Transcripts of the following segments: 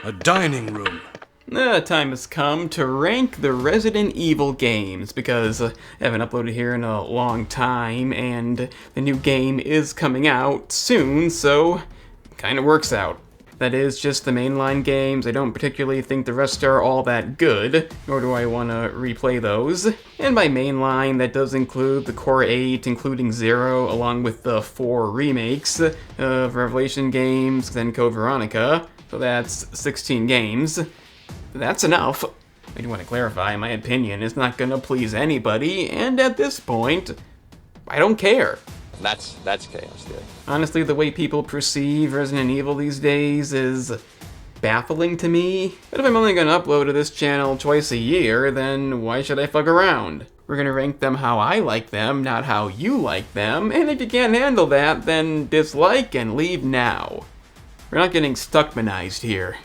A dining room. The time has come to rank the Resident Evil games, because I haven't uploaded here in a long time, and the new game is coming out soon, so it kind of works out. That is just the mainline games. I don't particularly think the rest are all that good, nor do I want to replay those. And by mainline, that does include the Core 8, including Zero, along with the 4 remakes of Revelation games, then Code Veronica, so that's 16 games. That's enough. I do want to clarify, my opinion is not gonna please anybody, and at this point, I don't care. That's chaos theory. Honestly, the way people perceive Resident Evil these days is baffling to me. But if I'm only gonna upload to this channel twice a year, then why should I fuck around? We're gonna rank them how I like them, not how you like them, and if you can't handle that, then dislike and leave now. We're not getting Stuckmanized here.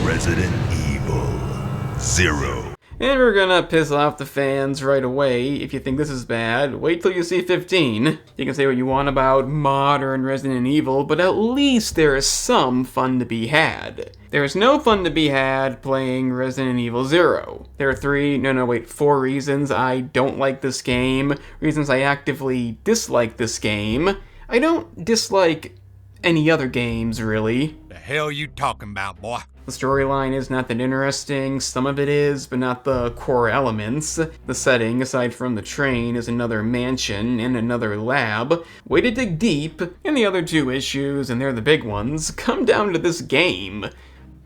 Resident Evil 0. And we're gonna piss off the fans right away. If you think this is bad, wait till you see 15. You can say what you want about modern Resident Evil, but at least there is some fun to be had. There is no fun to be had playing Resident Evil 0. There are 4 reasons I don't like this game, reasons I actively dislike this game. I don't dislike any other games, really. The hell you talking about, boy? The storyline is not that interesting, some of it is, but not the core elements. The setting, aside from the train, is another mansion and another lab. Way to dig deep, and the other 2 issues, and they're the big ones, come down to this game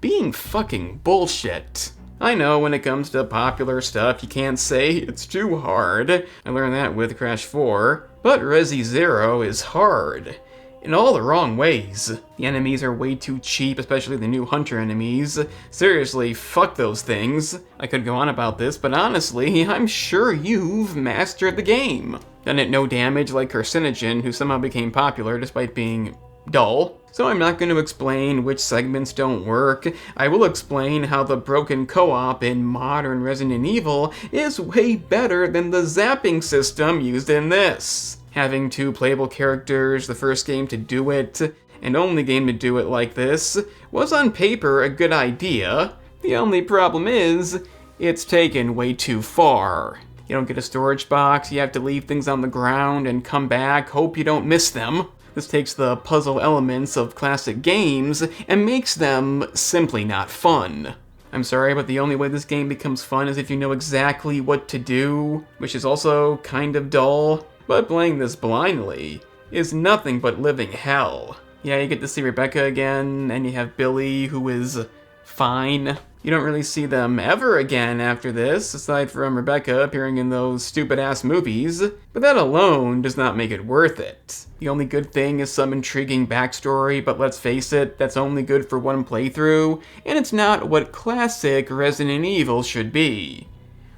being fucking bullshit. I know when it comes to popular stuff, you can't say it's too hard. I learned that with Crash 4, but Resi 0 is hard. In all the wrong ways. The enemies are way too cheap, especially the new Hunter enemies. Seriously, fuck those things. I could go on about this, but honestly, I'm sure you've mastered the game. Done it no damage like Carcinogen, who somehow became popular despite being dull. So I'm not going to explain which segments don't work. I will explain how the broken co-op in modern Resident Evil is way better than the zapping system used in this. Having 2 playable characters, the first game to do it, and only game to do it like this, was on paper a good idea. The only problem is, it's taken way too far. You don't get a storage box, you have to leave things on the ground and come back, hope you don't miss them. This takes the puzzle elements of classic games and makes them simply not fun. I'm sorry, but the only way this game becomes fun is if you know exactly what to do, which is also kind of dull. But playing this blindly is nothing but living hell. Yeah, you get to see Rebecca again, and you have Billy, who is fine. You don't really see them ever again after this, aside from Rebecca appearing in those stupid-ass movies, but that alone does not make it worth it. The only good thing is some intriguing backstory, but let's face it, that's only good for one playthrough, and it's not what classic Resident Evil should be.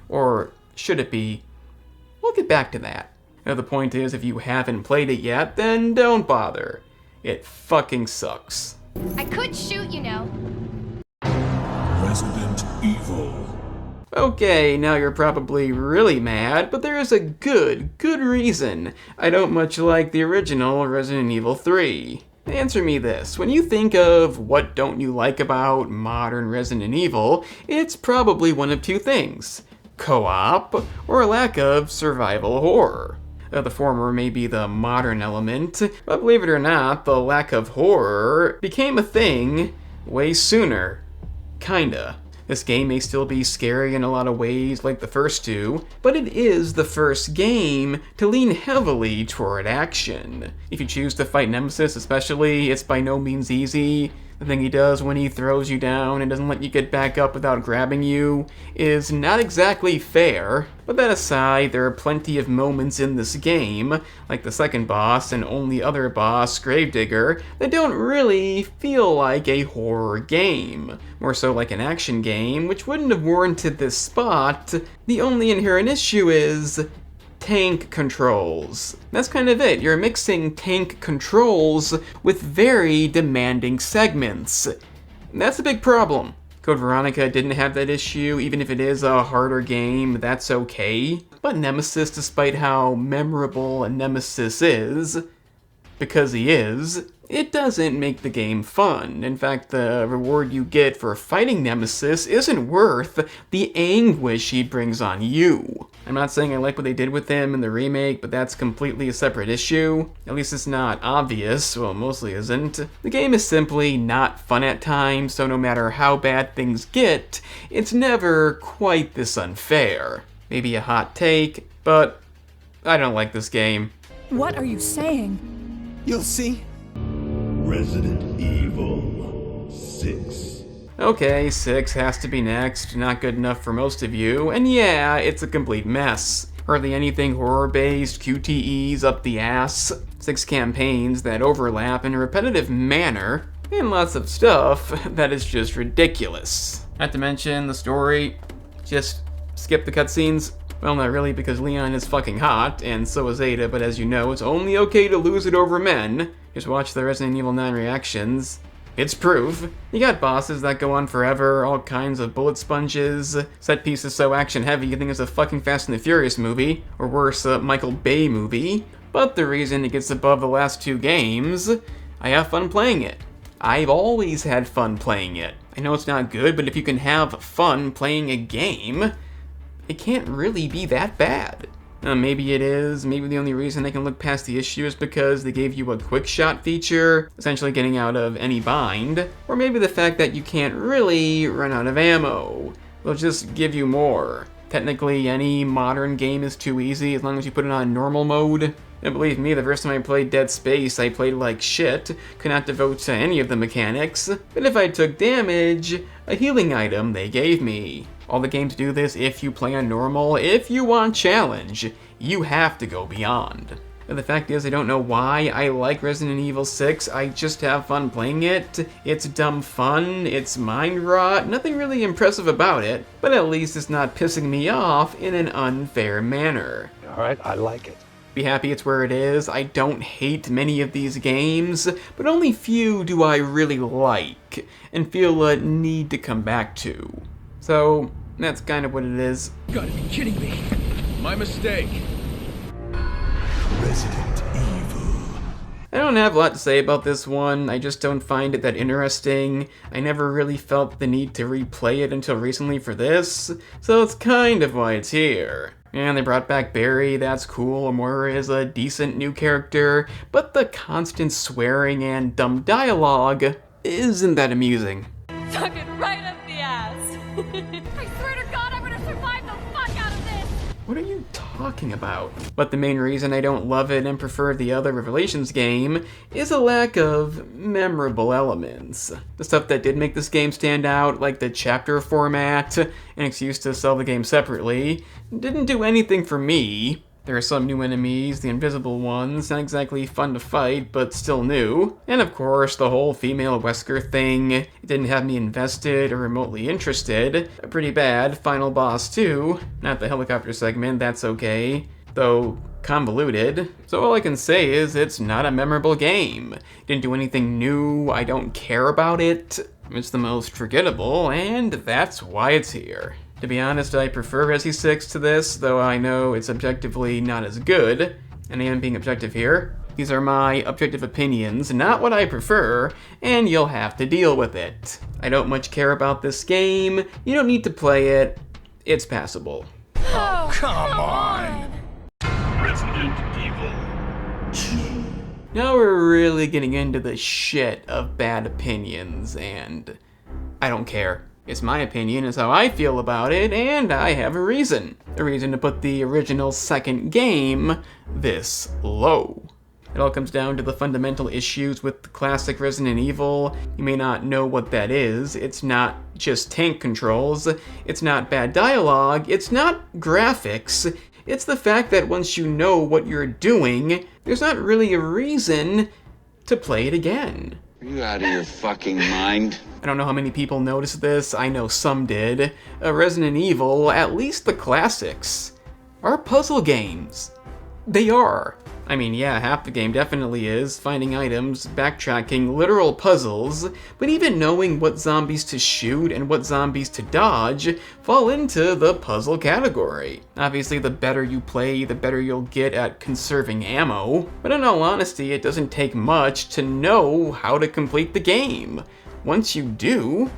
Or should it be? We'll get back to that. Now, the point is, if you haven't played it yet, then don't bother. It fucking sucks. I could shoot, you know. Resident Evil. Okay, now you're probably really mad, but there is a good reason I don't much like the original Resident Evil 3. Answer me this, when you think of what don't you like about modern Resident Evil, it's probably one of 2 things: co-op, or a lack of survival horror. The former may be the modern element, but believe it or not, the lack of horror became a thing way sooner. Kinda. This game may still be scary in a lot of ways, like the first 2, but it is the first game to lean heavily toward action. If you choose to fight Nemesis especially, it's by no means easy. The thing he does when he throws you down and doesn't let you get back up without grabbing you is not exactly fair. But that aside, there are plenty of moments in this game, like the second boss and only other boss, Gravedigger, that don't really feel like a horror game. More so like an action game, which wouldn't have warranted this spot. The only inherent issue is tank controls. That's kind of it. You're mixing tank controls with very demanding segments. That's a big problem. Code Veronica didn't have that issue. Even if it is a harder game, that's okay. But Nemesis, despite how memorable a Nemesis is, because he is, it doesn't make the game fun. In fact, the reward you get for fighting Nemesis isn't worth the anguish he brings on you. I'm not saying I like what they did with him in the remake, but that's completely a separate issue. At least it's not obvious, well, mostly isn't. The game is simply not fun at times, so no matter how bad things get, it's never quite this unfair. Maybe a hot take, but I don't like this game. What are you saying? You'll see. Resident Evil 6. Okay, 6 has to be next, not good enough for most of you, and yeah, it's a complete mess. Hardly anything horror-based, QTEs up the ass, 6 campaigns that overlap in a repetitive manner, and lots of stuff that is just ridiculous. Not to mention the story, just skip the cutscenes. Well, not really, because Leon is fucking hot, and so is Ada, but as you know, it's only okay to lose it over men. Just watch the Resident Evil 9 reactions. It's proof. You got bosses that go on forever, all kinds of bullet sponges, set pieces so action heavy you think it's a fucking Fast and the Furious movie, or worse, a Michael Bay movie. But the reason it gets above the last 2 games, I have fun playing it. I've always had fun playing it. I know it's not good, but if you can have fun playing a game, it can't really be that bad. Maybe it is. Maybe the only reason they can look past the issue is because they gave you a quick shot feature, essentially getting out of any bind. Or maybe the fact that you can't really run out of ammo. They'll just give you more. Technically, any modern game is too easy as long as you put it on normal mode. And believe me, the first time I played Dead Space, I played like shit, could not devote to any of the mechanics. But if I took damage, a healing item they gave me. All the games do this if you play on normal. If you want challenge, you have to go beyond. But the fact is, I don't know why I like Resident Evil 6, I just have fun playing it. It's dumb fun, it's mind rot, nothing really impressive about it, but at least it's not pissing me off in an unfair manner. Alright, I like it. Be happy it's where it is. I don't hate many of these games, but only few do I really like and feel a need to come back to. So, that's kind of what it is. You gotta be kidding me. My mistake. Resident Evil. I don't have a lot to say about this one. I just don't find it that interesting. I never really felt the need to replay it until recently for this, so it's kind of why it's here. And they brought back Barry, that's cool. Moira is a decent new character, but the constant swearing and dumb dialogue isn't that amusing. Tuck it right up the ass. I swear to God, I'm gonna survive the fuck out of this. What are you talking about? But the main reason I don't love it and prefer the other Revelations game is a lack of memorable elements. The stuff that did make this game stand out, like the chapter format, an excuse to sell the game separately, didn't do anything for me. There are some new enemies, the invisible ones, not exactly fun to fight, but still new. And of course, the whole female Wesker thing. It didn't have me invested or remotely interested. A pretty bad final boss too. Not the helicopter segment, that's okay. Though convoluted. So all I can say is it's not a memorable game. Didn't do anything new, I don't care about it. It's the most forgettable, and that's why it's here. To be honest, I prefer Resi 6 to this, though I know it's objectively not as good, and I am being objective here. These are my objective opinions, not what I prefer, and you'll have to deal with it. I don't much care about this game, you don't need to play it, it's passable. Oh, come on. Resident Evil 2. Now we're really getting into the shit of bad opinions, and I don't care. It's my opinion, it's how I feel about it, and I have a reason. A reason to put the original second game this low. It all comes down to the fundamental issues with the classic Resident Evil. You may not know what that is. It's not just tank controls. It's not bad dialogue. It's not graphics. It's the fact that once you know what you're doing, there's not really a reason to play it again. Are you out of your fucking mind? I don't know how many people noticed this, I know some did. Resident Evil, at least the classics, are puzzle games. They are. I mean, yeah, half the game definitely is finding items, backtracking, literal puzzles, but even knowing what zombies to shoot and what zombies to dodge fall into the puzzle category. Obviously, the better you play, the better you'll get at conserving ammo, but in all honesty, it doesn't take much to know how to complete the game. Once you do,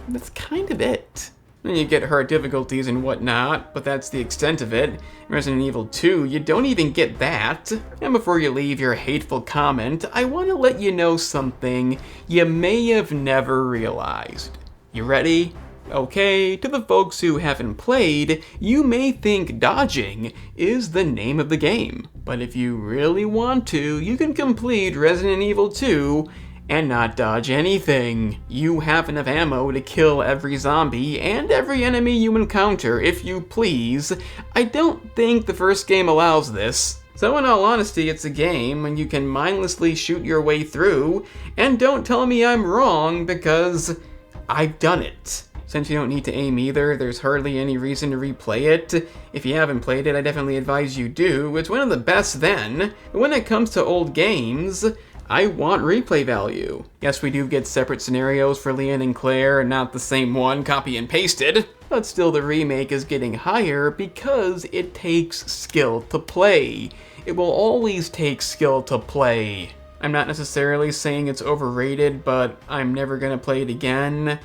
that's kind of it. Then you get hard difficulties and whatnot, but that's the extent of it. In Resident Evil 2, you don't even get that. And before you leave your hateful comment, I want to let you know something you may have never realized. You ready? Okay, to the folks who haven't played, you may think dodging is the name of the game. But if you really want to, you can complete Resident Evil 2 and not dodge anything. You have enough ammo to kill every zombie and every enemy you encounter if you please. I don't think the first game allows this. So in all honesty, it's a game and you can mindlessly shoot your way through, and don't tell me I'm wrong because I've done it. Since you don't need to aim either, there's hardly any reason to replay it. If you haven't played it, I definitely advise you do. It's one of the best then. But when it comes to old games, I want replay value. Yes, we do get separate scenarios for Leon and Claire, not the same one copy and pasted, but still the remake is getting higher because it takes skill to play. It will always take skill to play. I'm not necessarily saying it's overrated, but I'm never gonna play it again.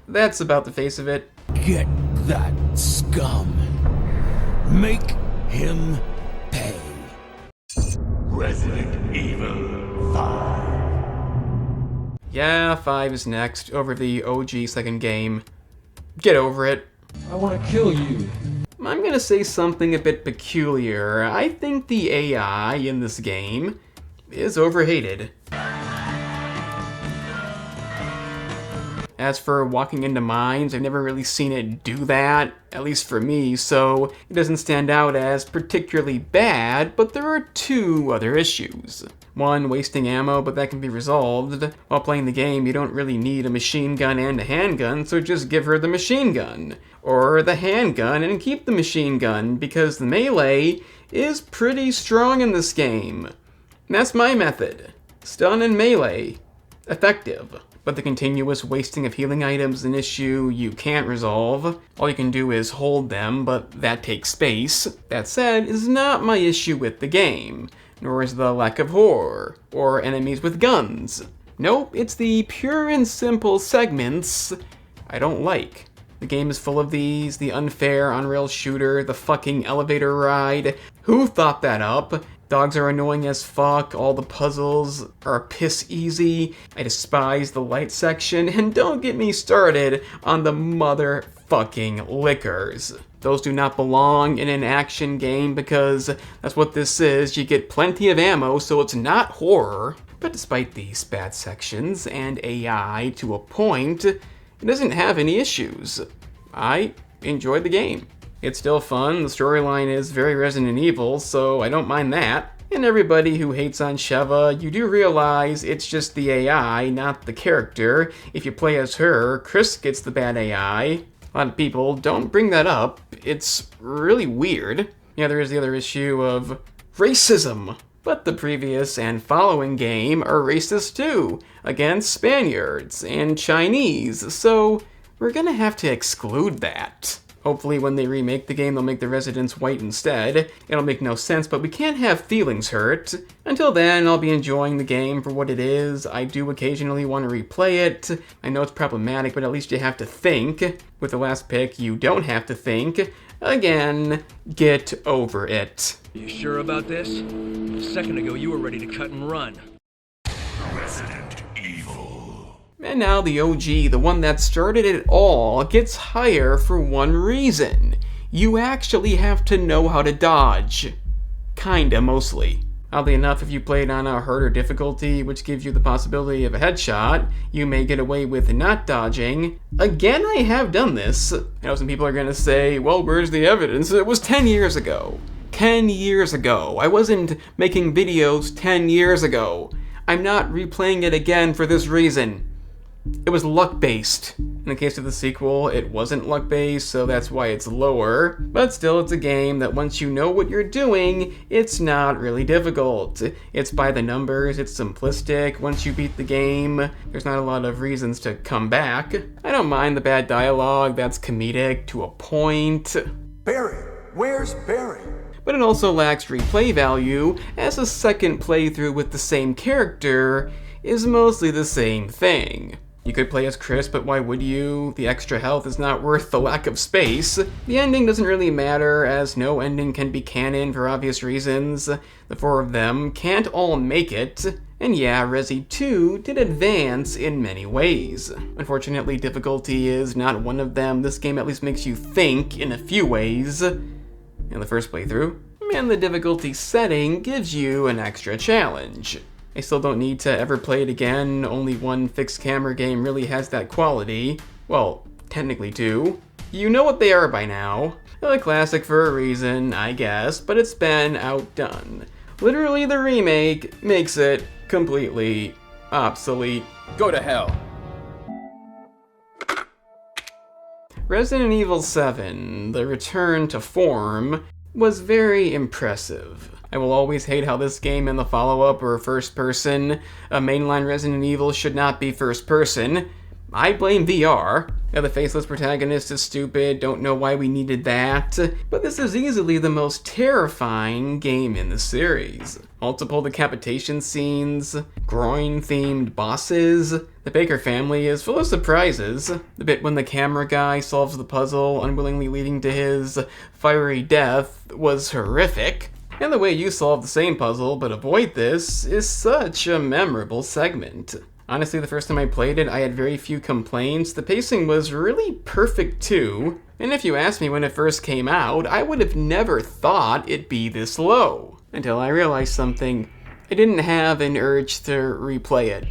That's about the face of it. Get that scum. Make him pay. Resident Evil 5. Yeah, 5 is next, over the OG second game. Get over it. I want to kill you. I'm gonna say something a bit peculiar. I think the AI in this game is overhated. As for walking into mines, I've never really seen it do that, at least for me, so it doesn't stand out as particularly bad, but there are two other issues. One, wasting ammo, but that can be resolved. While playing the game, you don't really need a machine gun and a handgun, so just give her the machine gun. Or the handgun and keep the machine gun, because the melee is pretty strong in this game. And that's my method. Stun and melee. Effective. But the continuous wasting of healing items is an issue you can't resolve. All you can do is hold them, but that takes space. That said, is not my issue with the game, nor is the lack of horror, or enemies with guns. Nope, it's the pure and simple segments I don't like. The game is full of these, the unfair on-rail shooter, the fucking elevator ride. Who thought that up? Dogs are annoying as fuck, all the puzzles are piss easy, I despise the light section, and don't get me started on the motherfucking lickers. Those do not belong in an action game because that's what this is. You get plenty of ammo, so it's not horror. But despite these bad sections and AI to a point, it doesn't have any issues. I enjoyed the game. It's still fun, the storyline is very Resident Evil, so I don't mind that. And everybody who hates on Sheva, you do realize it's just the AI, not the character. If you play as her, Chris gets the bad AI. A lot of people don't bring that up. It's really weird. Yeah, there is the other issue of racism. But the previous and following game are racist too, against Spaniards and Chinese, so we're gonna have to exclude that. Hopefully when they remake the game, they'll make the residents white instead. It'll make no sense, but we can't have feelings hurt. Until then, I'll be enjoying the game for what it is. I do occasionally want to replay it. I know it's problematic, but at least you have to think. With the last pick, you don't have to think. Again, get over it. You sure about this? A second ago, you were ready to cut and run. Resident Evil. And now the OG, the one that started it all, gets higher for one reason. You actually have to know how to dodge. Kinda, mostly. Oddly enough, if you played on a harder difficulty, which gives you the possibility of a headshot, you may get away with not dodging. Again, I have done this. I know some people are gonna say, well, where's the evidence? It was 10 years ago. 10 years ago. I wasn't making videos 10 years ago. I'm not replaying it again for this reason. It was luck-based. In the case of the sequel, it wasn't luck-based, so that's why it's lower. But still, it's a game that once you know what you're doing, it's not really difficult. It's by the numbers, it's simplistic. Once you beat the game, there's not a lot of reasons to come back. I don't mind the bad dialogue, that's comedic to a point. Barry, where's Barry? But it also lacks replay value, as a second playthrough with the same character is mostly the same thing. You could play as Chris, but why would you? The extra health is not worth the lack of space. The ending doesn't really matter, as no ending can be canon for obvious reasons. The four of them can't all make it. And yeah, Resi 2 did advance in many ways. Unfortunately, difficulty is not one of them. This game at least makes you think in a few ways. In the first playthrough, and the difficulty setting gives you an extra challenge. I still don't need to ever play it again, only one fixed camera game really has that quality. Well, technically two. You know what they are by now. A classic for a reason, I guess, but it's been outdone. Literally, the remake makes it completely obsolete. Go to hell. Resident Evil 7, The Return to Form, was very impressive. I will always hate how this game and the follow-up were first person. A mainline Resident Evil should not be first person. I blame VR. Yeah, the faceless protagonist is stupid, don't know why we needed that. But this is easily the most terrifying game in the series. Multiple decapitation scenes, groin-themed bosses. The Baker family is full of surprises. The bit when the camera guy solves the puzzle, unwillingly leading to his fiery death, was horrific. And the way you solve the same puzzle but avoid this is such a memorable segment. Honestly, the first time I played it, I had very few complaints. The pacing was really perfect too. And if you asked me when it first came out, I would have never thought it'd be this low. Until I realized something. I didn't have an urge to replay it.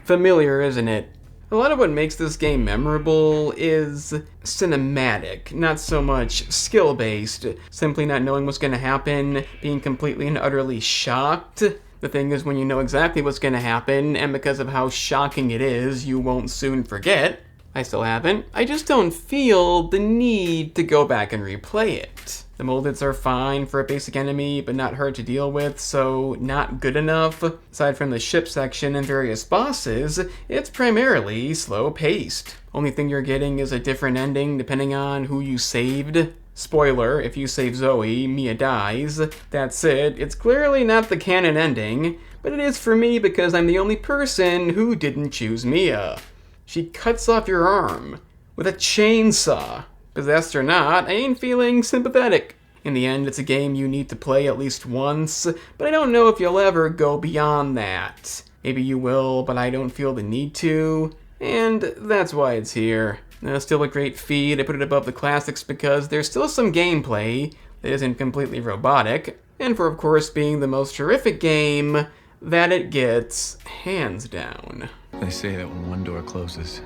Familiar, isn't it? A lot of what makes this game memorable is cinematic, not so much skill-based. Simply not knowing what's gonna happen, being completely and utterly shocked. The thing is, when you know exactly what's gonna happen, and because of how shocking it is, you won't soon forget. I still haven't. I just don't feel the need to go back and replay it. The moldeds are fine for a basic enemy, but not hard to deal with, so not good enough. Aside from the ship section and various bosses, it's primarily slow-paced. Only thing you're getting is a different ending depending on who you saved. Spoiler, if you save Zoe, Mia dies. That's it. It's clearly not the canon ending, but it is for me because I'm the only person who didn't choose Mia. She cuts off your arm with a chainsaw. Possessed or not, I ain't feeling sympathetic. In the end, it's a game you need to play at least once, but I don't know if you'll ever go beyond that. Maybe you will, but I don't feel the need to, and that's why it's here. Still a great feat. I put it above the classics because there's still some gameplay that isn't completely robotic, and for of course being the most horrific game that it gets, hands down. They say that when one door closes,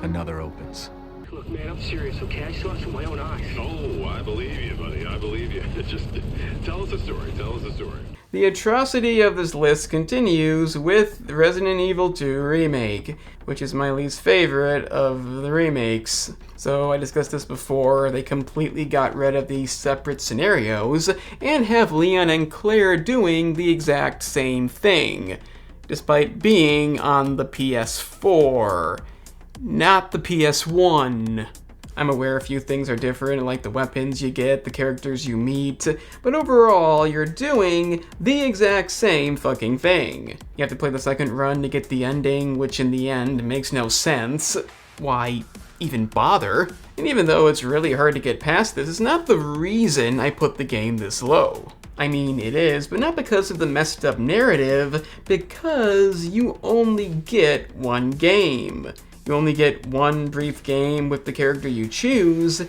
another opens. Look, man, I'm serious, okay? I saw this with my own eyes. Oh, I believe you, buddy. I believe you. Just tell us a story. Tell us a story. The atrocity of this list continues with Resident Evil 2 Remake, which is my least favorite of the remakes. So I discussed this before, they completely got rid of these separate scenarios and have Leon and Claire doing the exact same thing, despite being on the PS4, not the PS1. I'm aware a few things are different, like the weapons you get, the characters you meet, but overall, you're doing the exact same fucking thing. You have to play the second run to get the ending, which in the end makes no sense. Why even bother? And even though it's really hard to get past this, it's not the reason I put the game this low. I mean, it is, but not because of the messed up narrative, because you only get one game. You only get one brief game with the character you choose,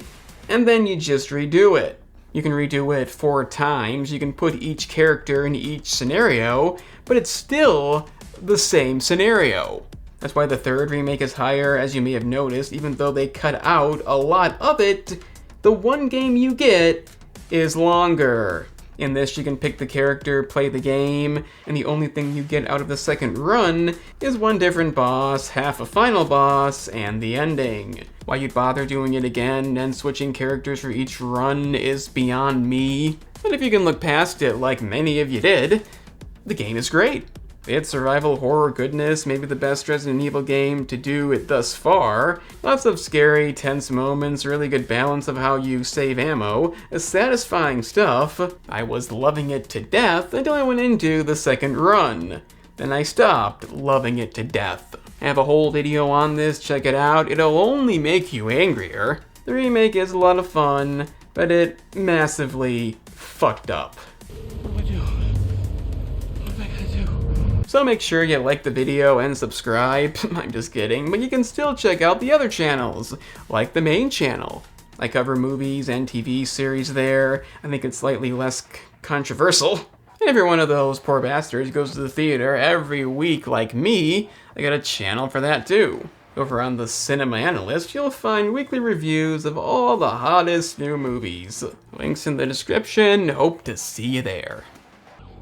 and then you just redo it. You can redo it 4 times, you can put each character in each scenario, but it's still the same scenario. That's why the third remake is higher, as you may have noticed, even though they cut out a lot of it, the one game you get is longer. In this, you can pick the character, play the game, and the only thing you get out of the second run is one different boss, half a final boss, and the ending. Why you'd bother doing it again and switching characters for each run is beyond me. But if you can look past it like many of you did, the game is great. It's survival horror goodness, maybe the best Resident Evil game to do it thus far. Lots of scary, tense moments, really good balance of how you save ammo, satisfying stuff. I was loving it to death until I went into the second run. Then I stopped loving it to death. I have a whole video on this, check it out. It'll only make you angrier. The remake is a lot of fun, but it massively fucked up. So make sure you like the video and subscribe. I'm just kidding, but you can still check out the other channels, like the main channel. I cover movies and TV series there. I think it's slightly less controversial. And every one of those poor bastards goes to the theater every week like me. I got a channel for that too. Over on the Cinema Analyst, you'll find weekly reviews of all the hottest new movies. Links in the description. Hope to see you there.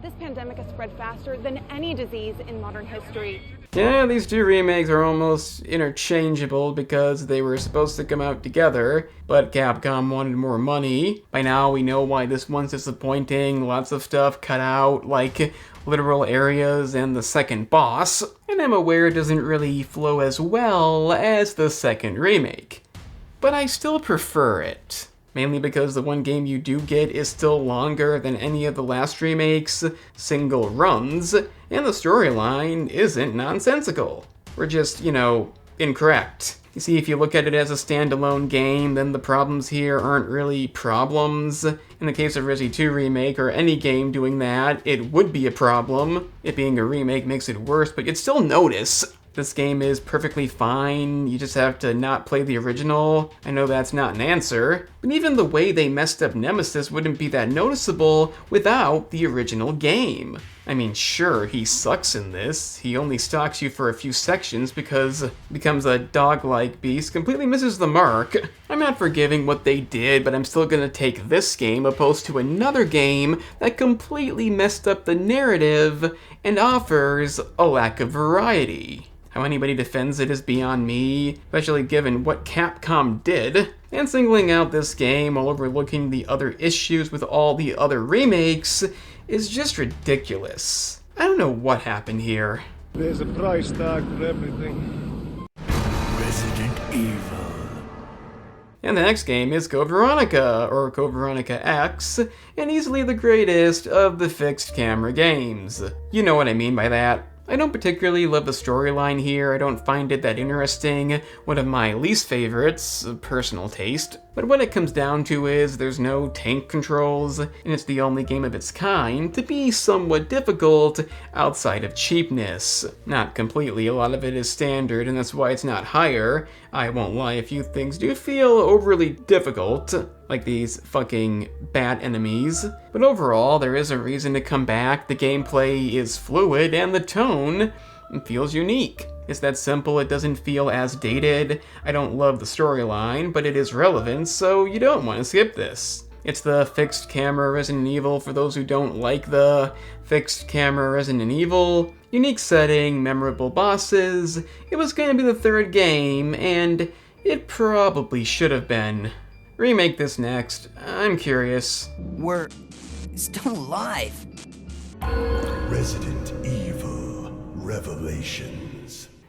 This pandemic has spread faster than any disease in modern history. Yeah, these two remakes are almost interchangeable because they were supposed to come out together, but Capcom wanted more money. By now we know why this one's disappointing, lots of stuff cut out, like literal areas and the second boss, and I'm aware it doesn't really flow as well as the second remake. But I still prefer it. Mainly because the one game you do get is still longer than any of the last remakes' single runs, and the storyline isn't nonsensical. We're just, incorrect. You see, if you look at it as a standalone game, then the problems here aren't really problems. In the case of Resi 2 Remake, or any game doing that, it would be a problem. It being a remake makes it worse, but you'd still notice. This game is perfectly fine, you just have to not play the original. I know that's not an answer, but even the way they messed up Nemesis wouldn't be that noticeable without the original game. I mean, sure, he sucks in this. He only stalks you for a few sections because he becomes a dog-like beast, completely misses the mark. I'm not forgiving what they did, but I'm still gonna take this game opposed to another game that completely messed up the narrative and offers a lack of variety. How anybody defends it is beyond me, especially given what Capcom did. And singling out this game while overlooking the other issues with all the other remakes is just ridiculous. I don't know what happened here. There's a price tag for everything. Resident Evil. And the next game is Code Veronica, or Code Veronica X, and easily the greatest of the fixed camera games. You know what I mean by that. I don't particularly love the storyline here, I don't find it that interesting, one of my least favorites, of personal taste. But what it comes down to is there's no tank controls, and it's the only game of its kind to be somewhat difficult outside of cheapness. Not completely, a lot of it is standard, and that's why it's not higher. I won't lie, a few things do feel overly difficult, like these fucking bat enemies. But overall, there is a reason to come back, the gameplay is fluid, and the tone feels unique. It's that simple, it doesn't feel as dated. I don't love the storyline, but it is relevant, so you don't want to skip this. It's the fixed camera Resident Evil for those who don't like the fixed camera Resident Evil. Unique setting, memorable bosses. It was going to be the third game, and it probably should have been. Remake this next. I'm curious. We're still alive. Resident Evil Revelations.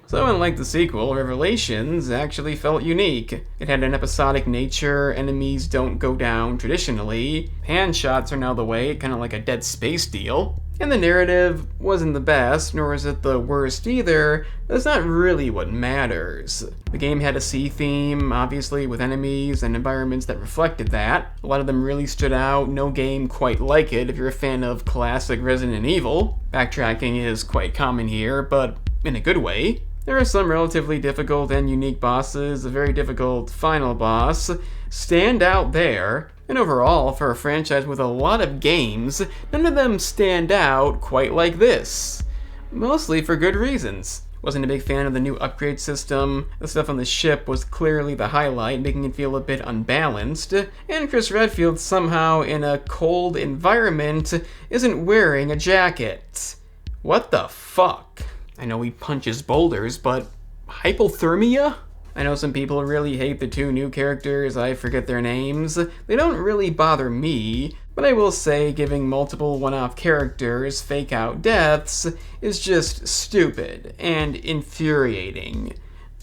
So unlike the sequel, Revelations actually felt unique. It had an episodic nature, enemies don't go down traditionally, hand shots are now the way, kind of like a Dead Space deal. And the narrative wasn't the best, nor is it the worst either, but that's not really what matters. The game had a sea theme, obviously, with enemies and environments that reflected that. A lot of them really stood out, no game quite like it if you're a fan of classic Resident Evil. Backtracking is quite common here, but in a good way. There are some relatively difficult and unique bosses, a very difficult final boss stand out there, and overall, for a franchise with a lot of games, none of them stand out quite like this. Mostly for good reasons. Wasn't a big fan of the new upgrade system. The stuff on the ship was clearly the highlight, making it feel a bit unbalanced. And Chris Redfield somehow, in a cold environment, isn't wearing a jacket. What the fuck? I know he punches boulders, but hypothermia? I know some people really hate the two new characters, I forget their names. They don't really bother me, but I will say giving multiple one-off characters fake-out deaths is just stupid and infuriating.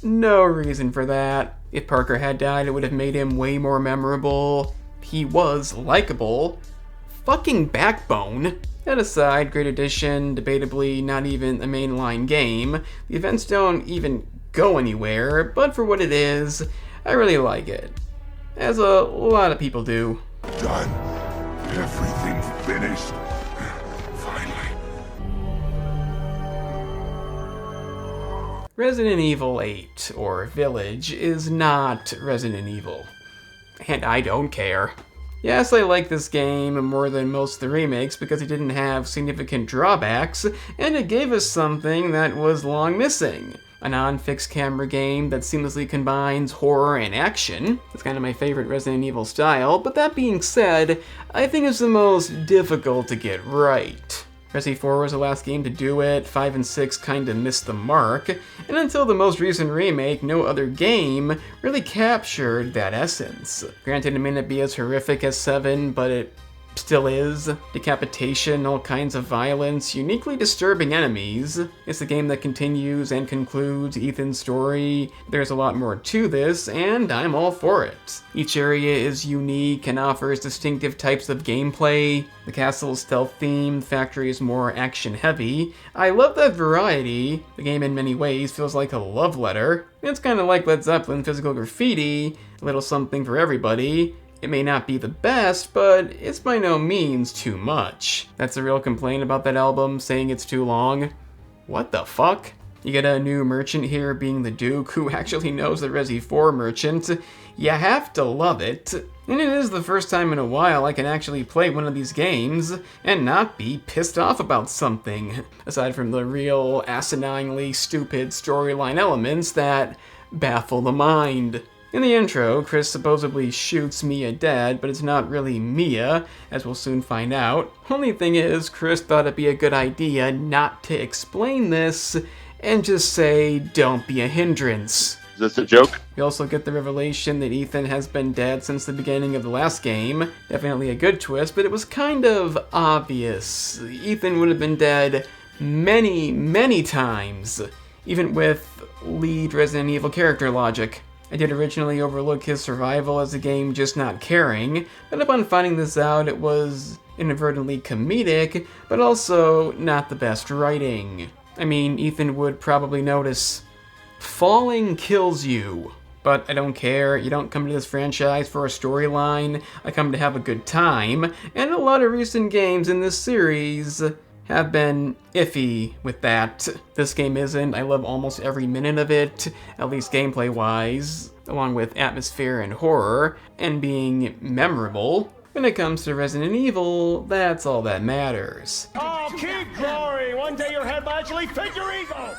No reason for that. If Parker had died, it would have made him way more memorable. He was likable. Fucking Backbone. That aside, great addition, debatably not even a mainline game. The events don't even go anywhere, but for what it is, I really like it. As a lot of people do. Done. Everything finished. Finally. Resident Evil 8, or Village, is not Resident Evil. And I don't care. Yes, I like this game more than most of the remakes because it didn't have significant drawbacks, and it gave us something that was long missing. A non-fixed camera game that seamlessly combines horror and action. It's kind of my favorite Resident Evil style, but that being said, I think it's the most difficult to get right. Resi 4 was the last game to do it, 5 and 6 kinda missed the mark, and until the most recent remake, no other game really captured that essence. Granted, it may not be as horrific as 7, but it still is. Decapitation, all kinds of violence, uniquely disturbing enemies. It's a game that continues and concludes Ethan's story. There's a lot more to this, and I'm all for it. Each area is unique and offers distinctive types of gameplay. The castle is stealth-themed, the factory is more action-heavy. I love that variety. The game in many ways feels like a love letter. It's kind of like Led Zeppelin Physical Graffiti, a little something for everybody. It may not be the best, but it's by no means too much. That's the real complaint about that album, saying it's too long. What the fuck? You get a new merchant here being the Duke, who actually knows the Resi 4 merchant. You have to love it. And it is the first time in a while I can actually play one of these games and not be pissed off about something, aside from the real asininely stupid storyline elements that baffle the mind. In the intro, Chris supposedly shoots Mia dead, but it's not really Mia, as we'll soon find out. Only thing is, Chris thought it'd be a good idea not to explain this, and just say, don't be a hindrance. Is this a joke? We also get the revelation that Ethan has been dead since the beginning of the last game. Definitely a good twist, but it was kind of obvious. Ethan would have been dead many, many times, even with lead Resident Evil character logic. I did originally overlook his survival as a game just not caring, but upon finding this out it was inadvertently comedic, but also not the best writing. I mean, Ethan would probably notice. Falling kills you. But I don't care, you don't come to this franchise for a storyline, I come to have a good time, and a lot of recent games in this series have been iffy with that. This game isn't. I love almost every minute of it, at least gameplay-wise, along with atmosphere and horror, and being memorable. When it comes to Resident Evil, that's all that matters. Oh, keep glory! One day your head will actually fit your ego!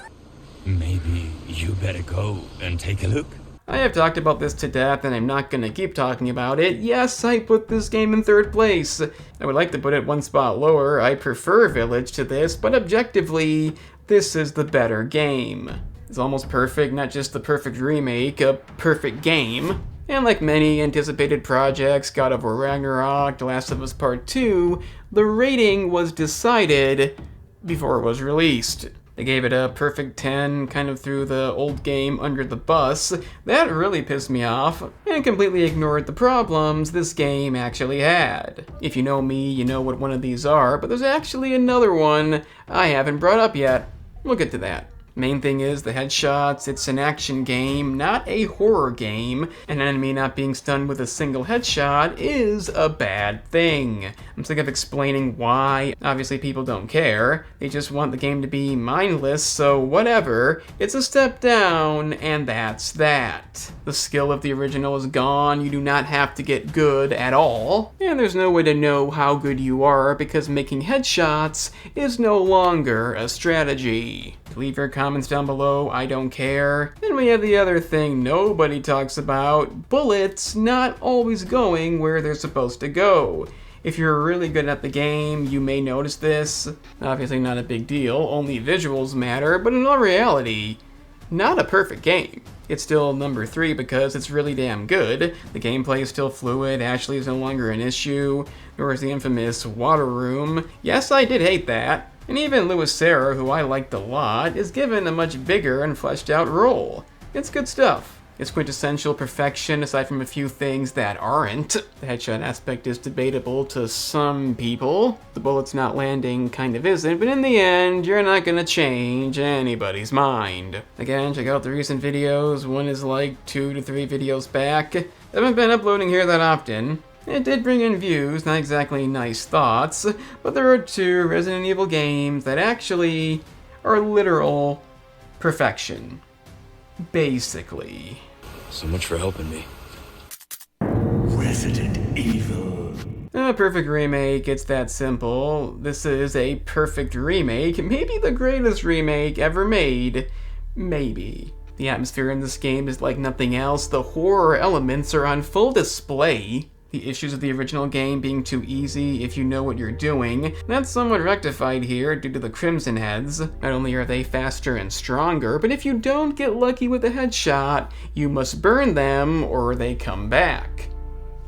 Maybe you better go and take a look. I have talked about this to death, and I'm not gonna keep talking about it. Yes, I put this game in 3rd place. I would like to put it one spot lower. I prefer Village to this, but objectively, this is the better game. It's almost perfect, not just the perfect remake, a perfect game. And like many anticipated projects, God of War Ragnarok, The Last of Us Part 2, the rating was decided before it was released. They gave it a perfect 10, kind of threw the old game under the bus. That really pissed me off, and completely ignored the problems this game actually had. If you know me, you know what one of these are, but there's actually another one I haven't brought up yet. We'll get to that. Main thing is the headshots. It's an action game, not a horror game. An enemy not being stunned with a single headshot is a bad thing. I'm sick of explaining why. Obviously people don't care. They just want the game to be mindless, so whatever. It's a step down, and that's that. The skill of the original is gone. You do not have to get good at all. And there's no way to know how good you are because making headshots is no longer a strategy. Leave your comments down below, I don't care. Then we have the other thing nobody talks about, bullets not always going where they're supposed to go. If you're really good at the game, you may notice this. Obviously not a big deal, only visuals matter, but in all reality, not a perfect game. It's still number 3 because it's really damn good. The gameplay is still fluid, Ashley is no longer an issue, nor is the infamous water room. Yes, I did hate that. And even Louis Serra, who I liked a lot, is given a much bigger and fleshed out role. It's good stuff. It's quintessential perfection aside from a few things that aren't. The headshot aspect is debatable to some people. The bullets not landing kind of isn't, but in the end, you're not gonna change anybody's mind. Again, check out the recent videos. One is like 2 to 3 videos back. I haven't been uploading here that often. It did bring in views, not exactly nice thoughts, but there are 2 Resident Evil games that actually are literal perfection. Basically. So much for helping me. Resident Evil. A perfect remake, it's that simple. This is a perfect remake, maybe the greatest remake ever made. Maybe. The atmosphere in this game is like nothing else. The horror elements are on full display. The issues of the original game being too easy if you know what you're doing, that's somewhat rectified here due to the Crimson Heads. Not only are they faster and stronger, but if you don't get lucky with a headshot, you must burn them or they come back.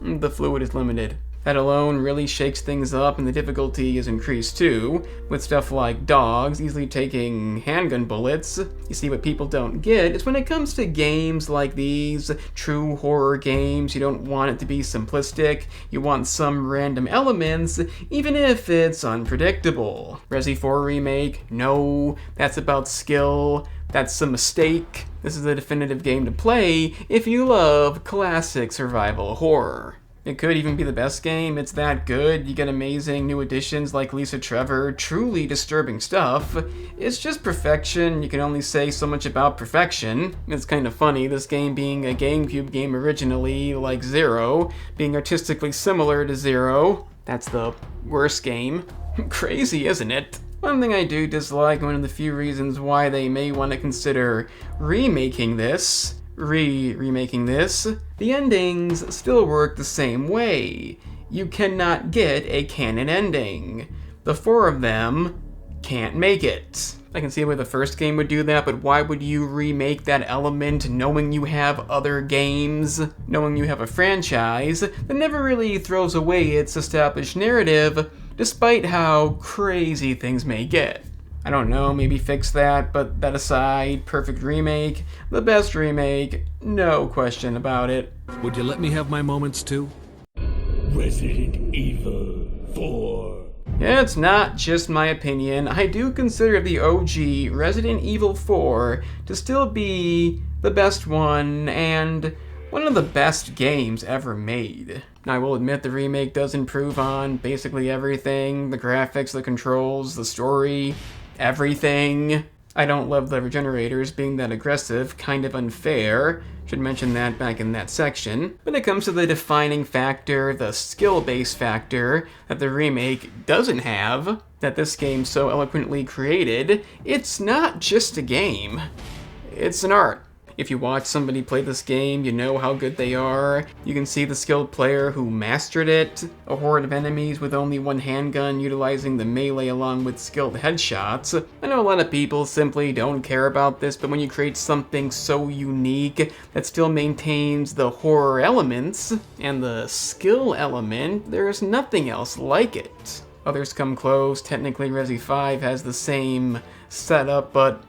The fluid is limited. That alone really shakes things up, and the difficulty is increased too, with stuff like dogs easily taking handgun bullets. You see, what people don't get is when it comes to games like these, true horror games, you don't want it to be simplistic, you want some random elements, even if it's unpredictable. Resi 4 Remake, no, that's about skill, that's a mistake. This is a definitive game to play if you love classic survival horror. It could even be the best game, it's that good. You get amazing new additions like Lisa Trevor, truly disturbing stuff. It's just perfection, you can only say so much about perfection. It's kind of funny, this game being a GameCube game originally, like Zero, being artistically similar to Zero. That's the worst game. Crazy, isn't it? One thing I do dislike, one of the few reasons why they may want to consider remaking this, the endings still work the same way. You cannot get a canon ending. The 4 of them can't make it. I can see why the first game would do that, but why would you remake that element knowing you have other games? Knowing you have a franchise that never really throws away its established narrative, despite how crazy things may get. I don't know, maybe fix that, but that aside, perfect remake, the best remake, no question about it. Would you let me have my moments too? Resident Evil 4. It's not just my opinion, I do consider the OG Resident Evil 4 to still be the best one and one of the best games ever made. Now, I will admit the remake does improve on basically everything, the graphics, the controls, the story, everything. I don't love the regenerators being that aggressive, kind of unfair. Should mention that back in that section. When it comes to the defining factor, the skill-based factor that the remake doesn't have, that this game so eloquently created, it's not just a game. It's an art. If you watch somebody play this game, you know how good they are. You can see the skilled player who mastered it. A horde of enemies with only one handgun utilizing the melee along with skilled headshots. I know a lot of people simply don't care about this, but when you create something so unique that still maintains the horror elements and the skill element, there's nothing else like it. Others come close. Technically, Resi 5 has the same setup, but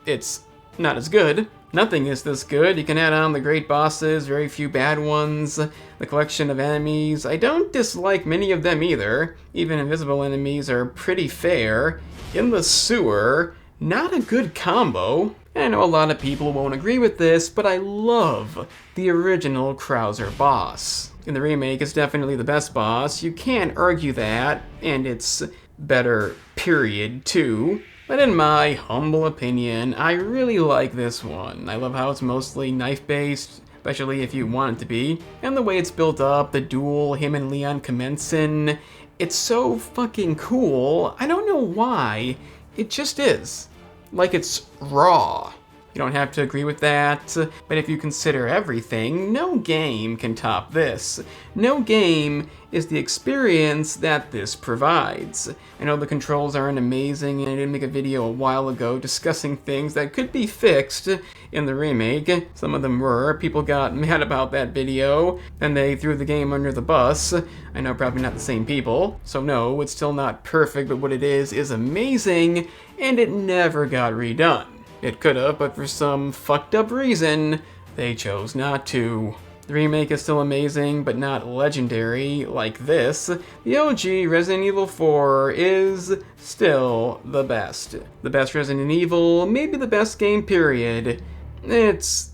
it's not as good. Nothing is this good. You can add on the great bosses, very few bad ones, the collection of enemies. I don't dislike many of them either. Even invisible enemies are pretty fair. In the sewer, not a good combo. I know a lot of people won't agree with this, but I love the original Krauser boss. In the remake, it's definitely the best boss. You can't argue that, and it's better, period, too. But in my humble opinion, I really like this one. I love how it's mostly knife-based, especially if you want it to be. And the way it's built up, the duel him and Leon commencing, it's so fucking cool. I don't know why, it just is. like it's raw. You don't have to agree with that, but if you consider everything, no game can top this. No game is the experience that this provides. I know the controls aren't amazing, and I did make a video a while ago discussing things that could be fixed in the remake. Some of them were. People got mad about that video, and they threw the game under the bus. I know probably not the same people, so no, it's still not perfect, but what it is amazing, and it never got redone. It could've, but for some fucked up reason, they chose not to. The remake is still amazing, but not legendary like this. The OG Resident Evil 4 is still the best. The best Resident Evil, maybe the best game, period. It's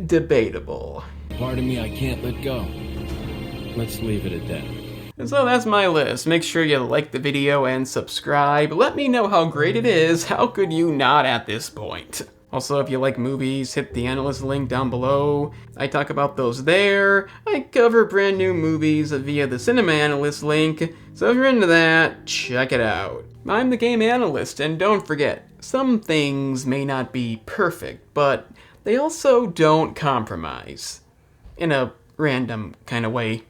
debatable. Part of me I can't let go. Let's leave it at that. And so that's my list. Make sure you like the video and subscribe. Let me know how great it is. How could you not at this point? Also, if you like movies, hit the analyst link down below. I talk about those there. I cover brand new movies via the Cinema Analyst link. So if you're into that, check it out. I'm the Game Analyst, and don't forget, some things may not be perfect, but they also don't compromise. In a random kind of way.